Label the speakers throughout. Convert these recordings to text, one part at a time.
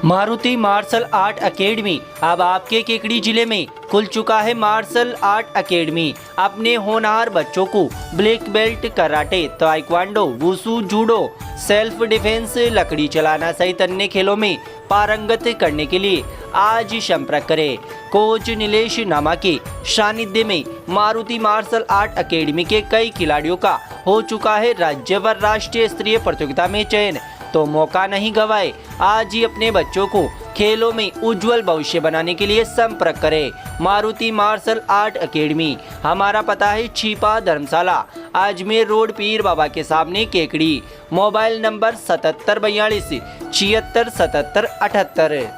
Speaker 1: Maruti martial art academy अब आपके केकड़ी जिले में खुल चुका है। मार्शल आर्ट एकेडमी अपने होनहार बच्चों को black belt, karate, taekwondo, wushu, judo, self defence, लकड़ी चलाना सहित अन्य खेलों में पारंगत करने के लिए आज ही संपर्क करें। कोच नीलेश नामा के सानिध्य में मारुति मार्शल आर्ट एकेडमी के कई खिलाड़ियों का हो चुका है राज्य व राष्ट्रीय स्तरीय प्रतियोगिता में चयन। तो मौका नहीं गवाए, आज ही अपने बच्चों को खेलों में उज्जवल भविष्य बनाने के लिए संपर्क करें। मारुति मार्शल आर्ट एकेडमी, हमारा पता है छिपा धर्मशाला, अजमेर रोड, पीर बाबा के सामने, केकड़ी। Mobile number 7742 76 77 78।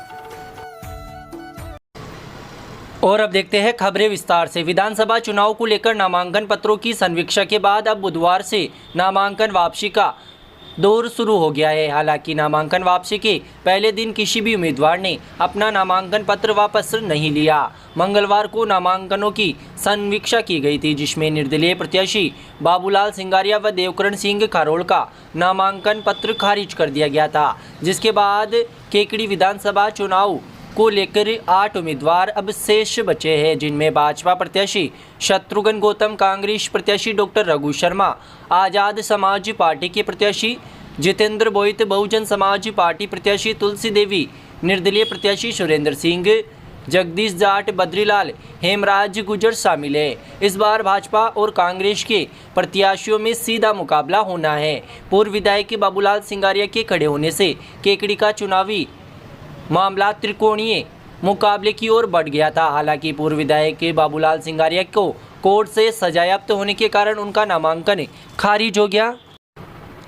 Speaker 1: और अब देखते हैं खबरें विस्तार से। विधानसभा चुनाव को लेकर नामांकन पत्रों की समीक्षा के बाद अब बुधवार से नामांकन वापसी का दौर शुरू हो गया है। हालांकि नामांकन वापसी के पहले दिन किसी भी उम्मीदवार ने अपना नामांकन पत्र वापस नहीं लिया। मंगलवार को नामांकनों की समीक्षा की गई थी, जिसमें निर्दलीय प्रत्याशी बाबूलाल सिंगारिया व देवकरण सिंह खारोल का नामांकन पत्र खारिज कर दिया गया था। जिसके बाद केकड़ी विधानसभा चुनाव को लेकर 8 उम्मीदवार अब शेष बचे हैं, जिनमें भाजपा प्रत्याशी शत्रुघ्न गौतम, कांग्रेस प्रत्याशी डॉक्टर रघु शर्मा, आज़ाद समाज पार्टी के प्रत्याशी जितेंद्र बोईत, बहुजन समाज पार्टी प्रत्याशी तुलसी देवी, निर्दलीय प्रत्याशी सुरेंद्र सिंह, जगदीश जाट, बद्रीलाल, हेमराज गुजर शामिल है। इस बार भाजपा और कांग्रेस के प्रत्याशियों में सीधा मुकाबला होना है। पूर्व विधायक बाबूलाल सिंगारिया के खड़े होने से केकड़ी का चुनावी मामला त्रिकोणीय मुकाबले की ओर बढ़ गया था। हालांकि पूर्व विधायक बाबूलाल सिंगारिया को कोर्ट से सजायाफ्त होने के कारण उनका नामांकन खारिज हो गया,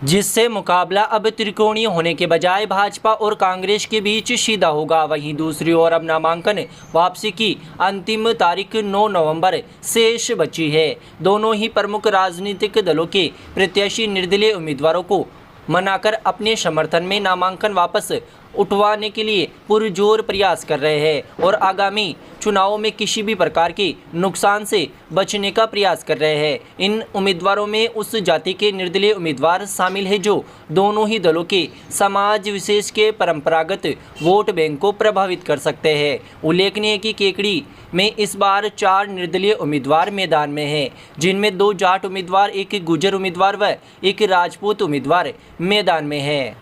Speaker 1: जिससे मुकाबला अब त्रिकोणीय होने के बजाय भाजपा और कांग्रेस के बीच सीधा होगा। वहीं दूसरी ओर अब नामांकन वापसी की अंतिम तारीख 9 नवंबर शेष बची है। दोनों ही प्रमुख राजनीतिक दलों के प्रत्याशी निर्दलीय उम्मीदवारों को मनाकर अपने समर्थन में नामांकन वापस उठवाने के लिए पुरजोर प्रयास कर रहे हैं और आगामी चुनावों में किसी भी प्रकार के नुकसान से बचने का प्रयास कर रहे हैं। इन उम्मीदवारों में उस जाति के निर्दलीय उम्मीदवार शामिल हैं जो दोनों ही दलों के समाज विशेष के परंपरागत वोट बैंक को प्रभावित कर सकते हैं। उल्लेखनीय है कि केकड़ी में इस बार 4 निर्दलीय उम्मीदवार मैदान में हैं, जिनमें 2 जाट उम्मीदवार, 1 गुर्जर उम्मीदवार व 1 राजपूत उम्मीदवार मैदान में हैं।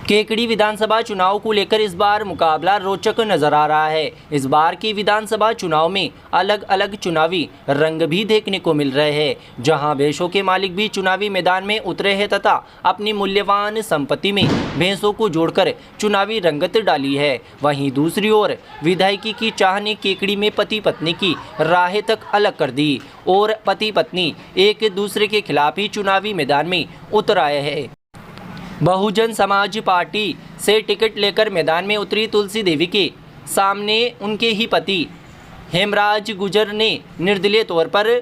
Speaker 1: केकड़ी विधानसभा चुनाव को लेकर इस बार मुकाबला रोचक नजर आ रहा है। इस बार की विधानसभा चुनाव में अलग अलग चुनावी रंग भी देखने को मिल रहे हैं, जहां भैंसों के मालिक भी चुनावी मैदान में उतरे हैं तथा अपनी मूल्यवान संपत्ति में भैंसों को जोड़कर चुनावी रंगत डाली है। वहीं दूसरी ओर विधायकी की चाह ने केकड़ी में पति पत्नी की राहें तक अलग कर दी और पति पत्नी एक दूसरे के खिलाफ ही चुनावी मैदान में उतर आए हैं। बहुजन समाज पार्टी से टिकट लेकर मैदान में उतरी तुलसी देवी के सामने उनके ही पति हेमराज गुजर ने निर्दलीय तौर पर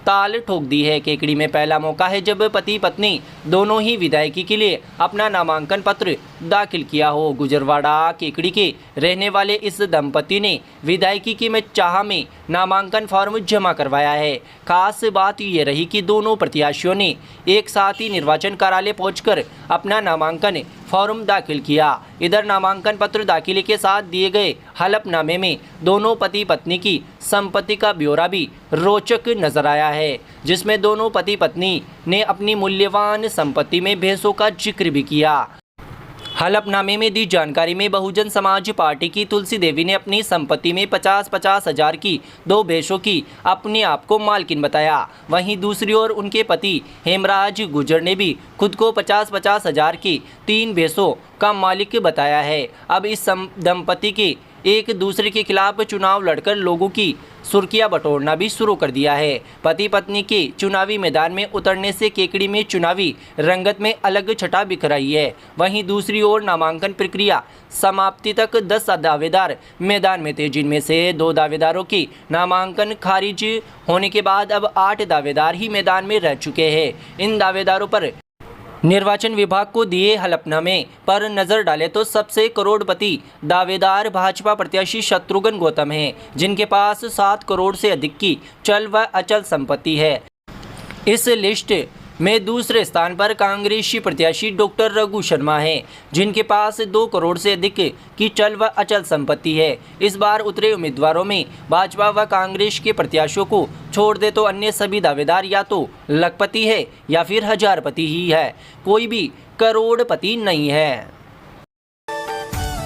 Speaker 1: ताल ठोक दी है। केकड़ी में पहला मौका है जब पति पत्नी दोनों ही विधायकी के लिए अपना नामांकन पत्र दाखिल किया हो। गुजरवाड़ा केकड़ी के रहने वाले इस दंपति ने विधायकी की में चाह में नामांकन फॉर्म जमा करवाया है। खास बात ये रही कि दोनों प्रत्याशियों ने एक साथ ही निर्वाचन कार्यालय पहुंचकर अपना नामांकन फॉर्म दाखिल किया। इधर नामांकन पत्र दाखिले के साथ दिए गए हलफनामे में दोनों पति पत्नी की संपत्ति का ब्यौरा भी रोचक नजर आया है, जिसमें दोनों पति पत्नी ने अपनी मूल्यवान संपत्ति में भैंसों का जिक्र भी किया। हलफनामे में दी जानकारी में बहुजन समाज पार्टी की तुलसी देवी ने अपनी संपत्ति में 50-50 हज़ार की 2 भैंसों की अपने आप को मालकिन बताया। वहीं दूसरी ओर उनके पति हेमराज गुजर ने भी खुद को 50-50 हज़ार की 3 भैंसों का मालिक बताया है। अब इस दंपति के एक दूसरे के खिलाफ चुनाव लड़कर लोगों की सुर्खियां बटोरना भी शुरू कर दिया है। पति पत्नी के चुनावी मैदान में उतरने से केकड़ी में चुनावी रंगत में अलग छटा बिखर आई है। वहीं दूसरी ओर नामांकन प्रक्रिया समाप्ति तक 10 दावेदार मैदान में थे, जिनमें से 2 दावेदारों की नामांकन खारिज होने के बाद अब 8 दावेदार ही मैदान में रह चुके हैं। इन दावेदारों पर निर्वाचन विभाग को दिए हलफनामे पर नजर डालें तो सबसे करोड़पति दावेदार भाजपा प्रत्याशी शत्रुघ्न गौतम हैं, जिनके पास 7 करोड़ से अधिक की चल व अचल संपत्ति है। इस लिस्ट में दूसरे स्थान पर कांग्रेसी प्रत्याशी डॉक्टर रघु शर्मा हैं, जिनके पास 2 करोड़ से अधिक की चल व अचल संपत्ति है। इस बार उतरे उम्मीदवारों में भाजपा व कांग्रेस के प्रत्याशियों को छोड़ दे तो अन्य सभी दावेदार या तो लखपति है या फिर हजारपति ही है, कोई भी करोड़पति नहीं है।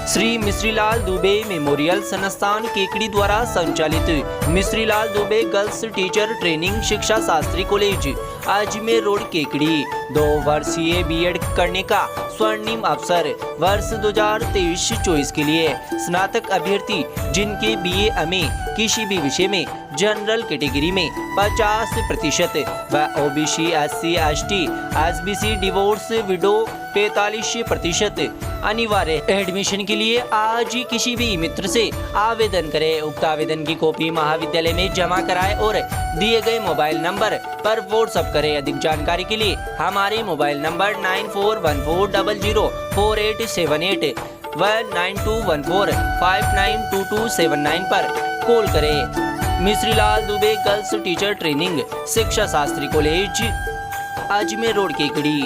Speaker 1: श्री मिश्रीलाल दुबे मेमोरियल संस्थान केकड़ी द्वारा संचालित Mishrilal Dubey girls teacher training शिक्षा शास्त्री कॉलेज अजमेर रोड केकड़ी 2 वर्षीय बीएड करने का स्वर्णिम अवसर। वर्ष 2023-24 के लिए स्नातक अभ्यर्थी जिनके BA MA किसी भी विषय में जनरल कैटेगरी में 50% व OBC SC ST SBC divorce window 45% अनिवार्य। एडमिशन के लिए आज ही किसी भी मित्र से आवेदन करें। उक्त आवेदन की कॉपी महाविद्यालय में जमा कराएं और दिए गए मोबाइल नंबर पर व्हाट्सएप करें। अधिक जानकारी के लिए हमारे मोबाइल नंबर 9414004878 व 9214592279 पर कॉल करें। Mishrilal Dubey girls teacher training शिक्षा शास्त्री कॉलेज अजमेर रोड केकड़ी।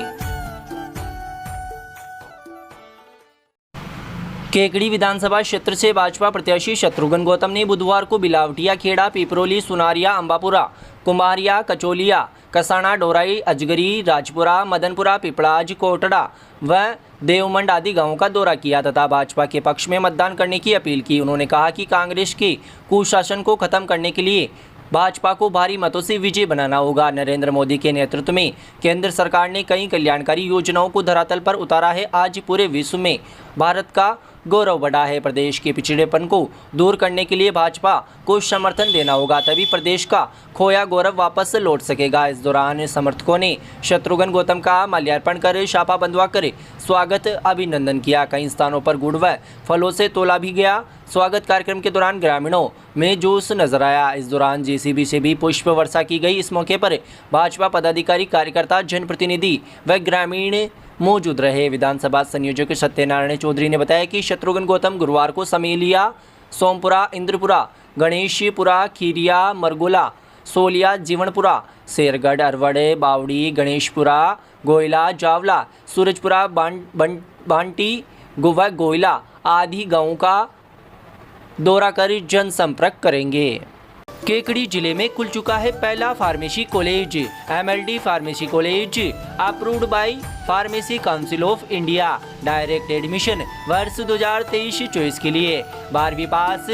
Speaker 1: केकड़ी विधानसभा क्षेत्र से भाजपा प्रत्याशी शत्रुघ्न गौतम ने बुधवार को बिलावटिया, खेड़ा, पिपरोली, सुनारिया, अंबापुरा, कुमारिया, कचोलिया, कसाना, डोराई, अजगरी, राजपुरा, मदनपुरा, पिपड़ाज, कोटड़ा व देवमंड आदि गांवों का दौरा किया तथा भाजपा के पक्ष में मतदान करने की अपील की। उन्होंने कहा कि कांग्रेस के कुशासन को खत्म करने के लिए भाजपा को भारी मतों से विजय बनाना होगा। नरेंद्र मोदी के नेतृत्व में केंद्र सरकार ने कई कल्याणकारी योजनाओं को धरातल पर उतारा है। आज पूरे विश्व में भारत का गौरव बढ़ा है। प्रदेश के पिछड़ेपन को दूर करने के लिए भाजपा को समर्थन देना होगा, तभी प्रदेश का खोया गौरव वापस लौट सकेगा। इस दौरान समर्थकों ने शत्रुघ्न गौतम का माल्यार्पण कर शापा बंधवा कर स्वागत अभिनंदन किया। कई स्थानों पर गुड़ व फलों से तोला भी गया। स्वागत कार्यक्रम के दौरान ग्रामीणों में जोश नजर आया। इस दौरान JCB से भी पुष्प वर्षा की गई। इस मौके पर भाजपा पदाधिकारी, कार्यकर्ता, जनप्रतिनिधि व ग्रामीण मौजूद रहे। विधानसभा संयोजक सत्यनारायण चौधरी ने बताया कि शत्रुघ्न गौतम गुरुवार को समेलिया, सोमपुरा, इंद्रपुरा, गणेशपुरा, खीरिया, मरगोला, सोलिया, जीवनपुरा, शेरगढ़, अरवड़, बावड़ी, गणेशपुरा, गोयला, जावला, सूरजपुरा, बांटी, गोयला आदि गांवों का दौरा कर जनसंपर्क करेंगे। केकड़ी जिले में खुल चुका है पहला pharmacy college. MLD pharmacy college approved by pharmacy council of India. Direct admission वर्ष 2023-24 के लिए 12वीं पास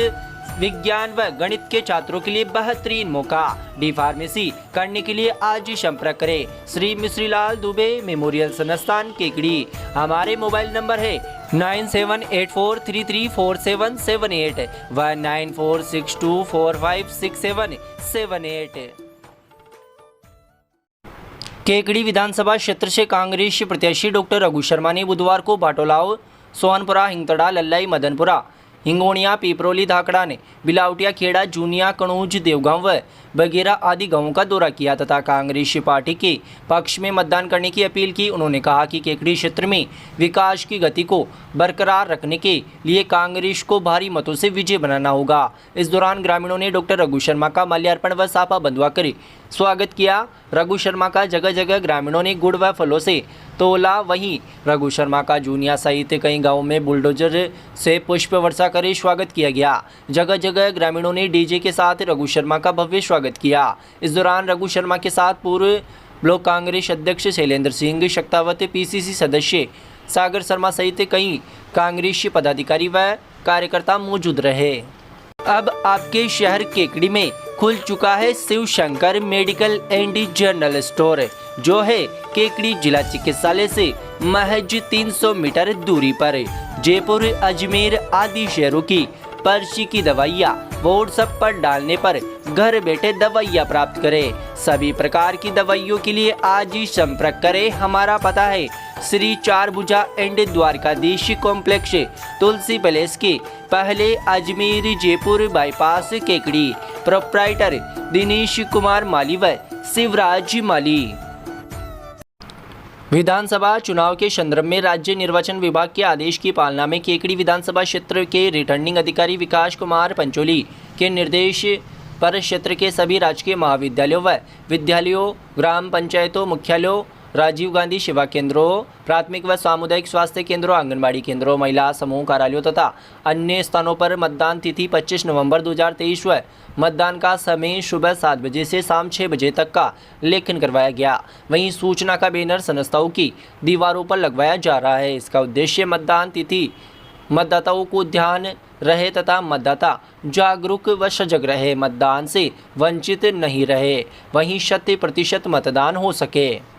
Speaker 1: विज्ञान व गणित के छात्रों के लिए बेहतरीन मौका। डी फार्मेसी करने के लिए आज ही संपर्क करें। श्री मिश्रीलाल दुबे मेमोरियल संस्थान केकड़ी। हमारे मोबाइल नंबर है 9784334778 व 9462456778। केकड़ी विधानसभा क्षेत्र से कांग्रेस प्रत्याशी डॉक्टर रघु शर्मा ने बुधवार को भाटोलाव, सोहनपुरा, हिंगतड़ा, लल्लाई, मदनपुरा, हिंगोनिया, पिपरोली, धाकड़ा ने बिलावटिया, खेड़ा, जूनिया, कणूज, देवगांव व बगेरा आदि गांवों का दौरा किया तथा कांग्रेस पार्टी के पक्ष में मतदान करने की अपील की। उन्होंने कहा कि केकड़ी क्षेत्र में विकास की गति को बरकरार रखने के लिए कांग्रेस को भारी मतों से विजय बनाना होगा। इस दौरान ग्रामीणों ने डॉक्टर रघु शर्मा का माल्यार्पण व साफा बंधवा कर स्वागत किया। रघु शर्मा का जगह जगह ग्रामीणों ने गुड़ व फलों से तोला। वहीं रघु शर्मा का जूनिया सहित कई गाँवों में बुलडोजर से पुष्प वर्षा कर स्वागत किया गया। जगह जगह ग्रामीणों ने डीजे के साथ रघु शर्मा का भव्य स्वागत किया। इस दौरान रघु शर्मा के साथ पूर्व ब्लॉक कांग्रेस अध्यक्ष शैलेंद्र सिंह शेखावत, PCC सदस्य सागर शर्मा सहित कई कांग्रेसी पदाधिकारी व कार्यकर्ता मौजूद रहे। अब आपके शहर केकड़ी में खुल चुका है Shiv Shankar medical and general store, जो है केकड़ी जिला चिकित्सालय से महज 300 मीटर दूरी पर। जयपुर, अजमेर आदि शहरों की पर्ची की दवाइयाँ व्हाट्सएप पर डालने पर घर बैठे दवाइयाँ प्राप्त करें। सभी प्रकार की दवाइयों के लिए आज ही संपर्क करें। हमारा पता है Shri Charbhuja and Dwarkadhish complex, Tulsi palace के पहले, अजमेर जयपुर बाईपास केकड़ी। प्रोप्राइटर दिनेश कुमार माली व शिवराज माली। विधानसभा चुनाव के संदर्भ में राज्य निर्वाचन विभाग के आदेश की पालना में केकड़ी विधानसभा क्षेत्र के रिटर्निंग अधिकारी विकास कुमार पंचोली के निर्देश पर क्षेत्र के सभी राजकीय महाविद्यालयों व विद्यालयों, ग्राम पंचायतों, मुख्यालयों, राजीव गांधी सेवा केंद्रों, प्राथमिक व सामुदायिक स्वास्थ्य केंद्रों, आंगनबाड़ी केंद्रों, महिला समूह कार्यालयों तथा अन्य स्थानों पर मतदान तिथि 25 नवंबर 2023 व मतदान का समय सुबह 7 बजे से शाम 6 बजे तक का लेखन करवाया गया। वहीं सूचना का बैनर संस्थाओं की दीवारों पर लगवाया जा रहा है। इसका उद्देश्य मतदान तिथि मतदाताओं को ध्यान रहे तथा मतदाता जागरूक व सजग रहे, मतदान से वंचित नहीं रहे, वहीं 100% मतदान हो सके।